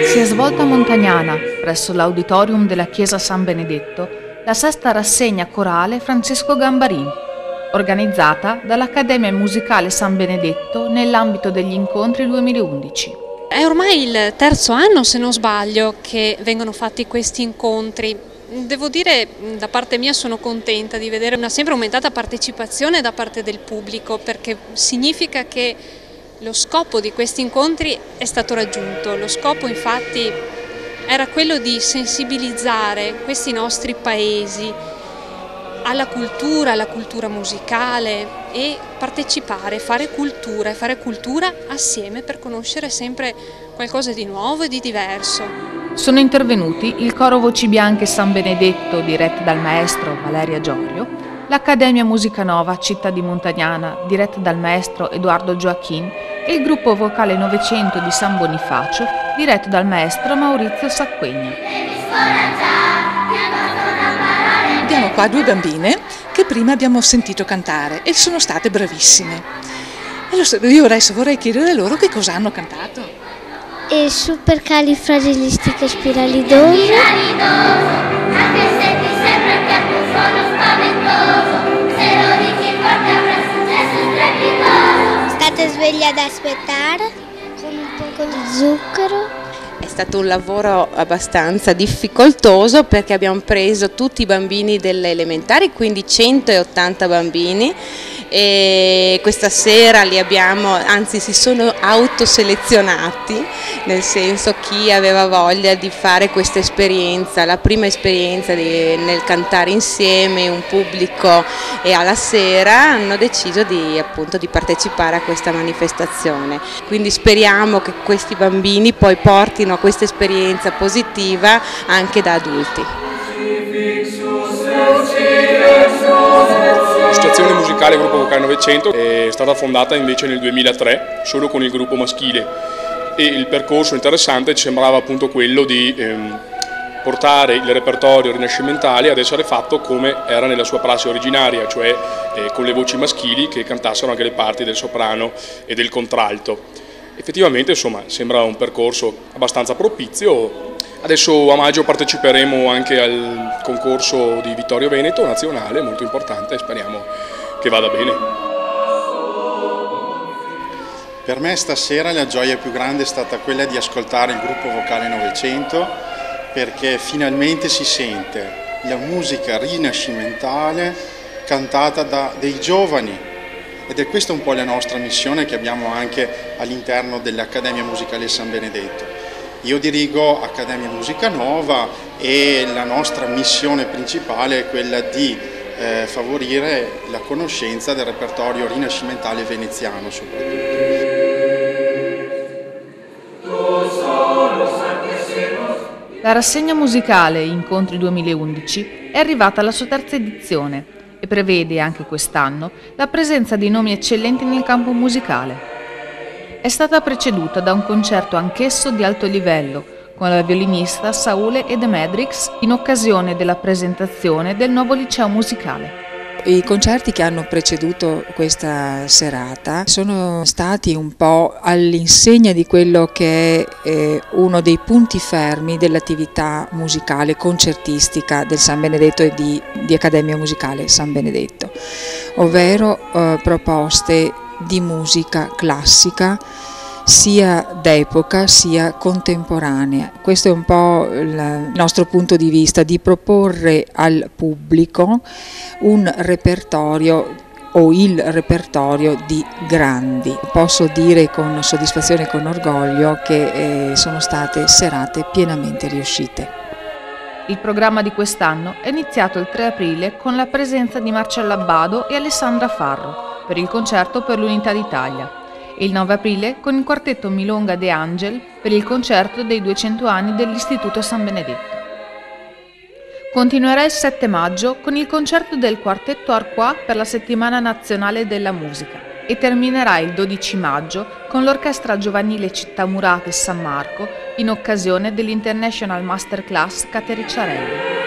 Si è svolta a Montagnana, presso l'auditorium della Chiesa San Benedetto, la sesta rassegna corale Francesco Gambarin, organizzata dall'Accademia Musicale San Benedetto nell'ambito degli incontri 2011. È ormai il terzo anno, se non sbaglio, che vengono fatti questi incontri. Devo dire, da parte mia sono contenta di vedere una sempre aumentata partecipazione da parte del pubblico, perché significa che lo scopo di questi incontri è stato raggiunto. Lo scopo infatti era quello di sensibilizzare questi nostri paesi alla cultura musicale e partecipare, fare cultura assieme per conoscere sempre qualcosa di nuovo e di diverso. Sono intervenuti il Coro Voci Bianche San Benedetto, diretto dal maestro Valeria Giorio, l'Accademia Musica Nova Città di Montagnana, diretta dal maestro Edoardo Gioachin, e il gruppo vocale Novecento di San Bonifacio, diretto dal maestro Maurizio Sacquegna. Abbiamo qua due bambine che prima abbiamo sentito cantare e sono state bravissime. E io adesso vorrei chiedere loro che cosa hanno cantato. E supercalifragilisticoespialidoso. Anche se ti sembra che abbia un suono spaventoso, se lo dici forte avrà successo strepitoso. State svegli ad aspettare con un poco di zucchero. È stato un lavoro abbastanza difficoltoso perché abbiamo preso tutti i bambini delle elementari, quindi 180 bambini, e questa sera li abbiamo, anzi si sono autoselezionati, nel senso chi aveva voglia di fare questa esperienza, la prima esperienza nel cantare insieme, un pubblico, e alla sera hanno deciso appunto di partecipare a questa manifestazione. Quindi speriamo che questi bambini poi portino a questa esperienza positiva anche da adulti. L'associazione musicale Gruppo Vocale Novecento è stata fondata invece nel 2003 solo con il gruppo maschile, e il percorso interessante ci sembrava appunto quello di portare il repertorio rinascimentale ad essere fatto come era nella sua prassi originaria, cioè con le voci maschili che cantassero anche le parti del soprano e del contralto. Effettivamente insomma sembra un percorso abbastanza propizio. Adesso a maggio parteciperemo anche al concorso di Vittorio Veneto nazionale, molto importante, speriamo che vada bene. Per me stasera la gioia più grande è stata quella di ascoltare il gruppo vocale Novecento, perché finalmente si sente la musica rinascimentale cantata da dei giovani, ed è questa un po' la nostra missione che abbiamo anche all'interno dell'Accademia Musicale San Benedetto. Io dirigo Accademia Musica Nova e la nostra missione principale è quella di favorire la conoscenza del repertorio rinascimentale veneziano soprattutto. La rassegna musicale Incontri 2011 è arrivata alla sua terza edizione e prevede anche quest'anno la presenza di nomi eccellenti nel campo musicale. È stata preceduta da un concerto anch'esso di alto livello con la violinista Saule Edemedrix in occasione della presentazione del nuovo liceo musicale. I concerti che hanno preceduto questa serata sono stati un po' all'insegna di quello che è uno dei punti fermi dell'attività musicale concertistica del San Benedetto e di Accademia Musicale San Benedetto, ovvero proposte di musica classica sia d'epoca sia contemporanea. Questo è un po' il nostro punto di vista, di proporre al pubblico un repertorio o il repertorio di grandi. Posso dire con soddisfazione e con orgoglio che sono state serate pienamente riuscite. Il programma di quest'anno è iniziato il 3 aprile con la presenza di Marcello Abbado e Alessandra Farro per il concerto per l'Unità d'Italia e il 9 aprile con il quartetto Milonga De Angel per il concerto dei 200 anni dell'Istituto San Benedetto. Continuerà il 7 maggio con il concerto del quartetto Arquà per la Settimana Nazionale della Musica e terminerà il 12 maggio con l'Orchestra Giovanile Città Murate San Marco in occasione dell'International Masterclass Catericciarelli.